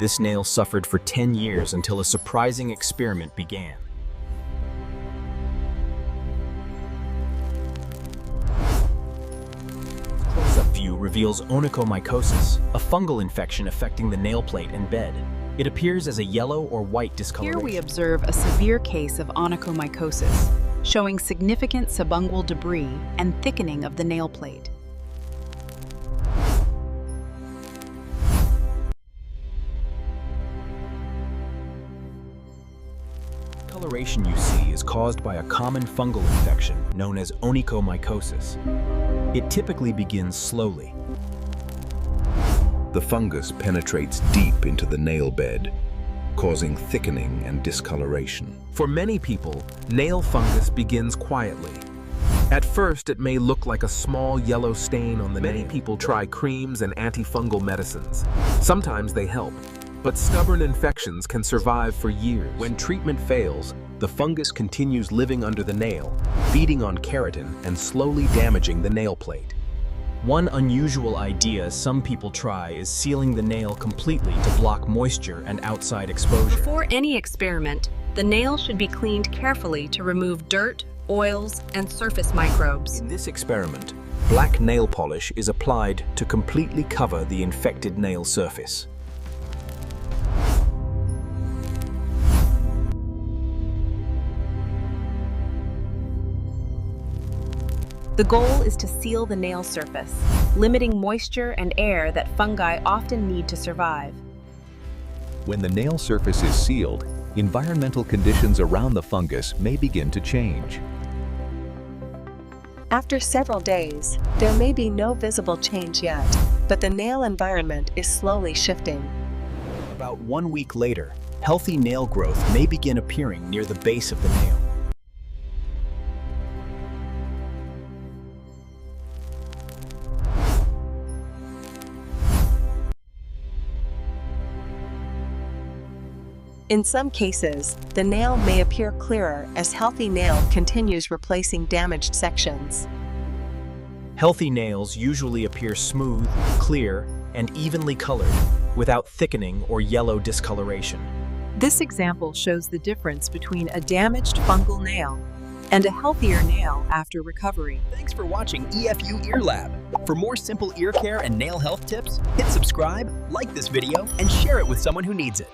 This nail suffered for 10 years until a surprising experiment began. Close-up view reveals onychomycosis, a fungal infection affecting the nail plate and bed. It appears as a yellow or white discoloration. Here we observe a severe case of onychomycosis, showing significant subungual debris and thickening of the nail plate. Discoloration you see is caused by a common fungal infection known as onychomycosis. It typically begins slowly. The fungus penetrates deep into the nail bed, causing thickening and discoloration. For many people, nail fungus begins quietly. At first, it may look like a small yellow stain on the nail. Many people try creams and antifungal medicines. Sometimes they help, but stubborn infections can survive for years. When treatment fails, the fungus continues living under the nail, feeding on keratin and slowly damaging the nail plate. One unusual idea some people try is sealing the nail completely to block moisture and outside exposure. Before any experiment, the nail should be cleaned carefully to remove dirt, oils, and surface microbes. In this experiment, black nail polish is applied to completely cover the infected nail surface. The goal is to seal the nail surface, limiting moisture and air that fungi often need to survive. When the nail surface is sealed, environmental conditions around the fungus may begin to change. After several days, there may be no visible change yet, but the nail environment is slowly shifting. About 1 week later, healthy nail growth may begin appearing near the base of the nail. In some cases, the nail may appear clearer as healthy nail continues replacing damaged sections. Healthy nails usually appear smooth, clear, and evenly colored, without thickening or yellow discoloration. This example shows the difference between a damaged fungal nail and a healthier nail after recovery. Thanks for watching EFUG Ear Lab. For more simple ear care and nail health tips, hit subscribe, like this video, and share it with someone who needs it.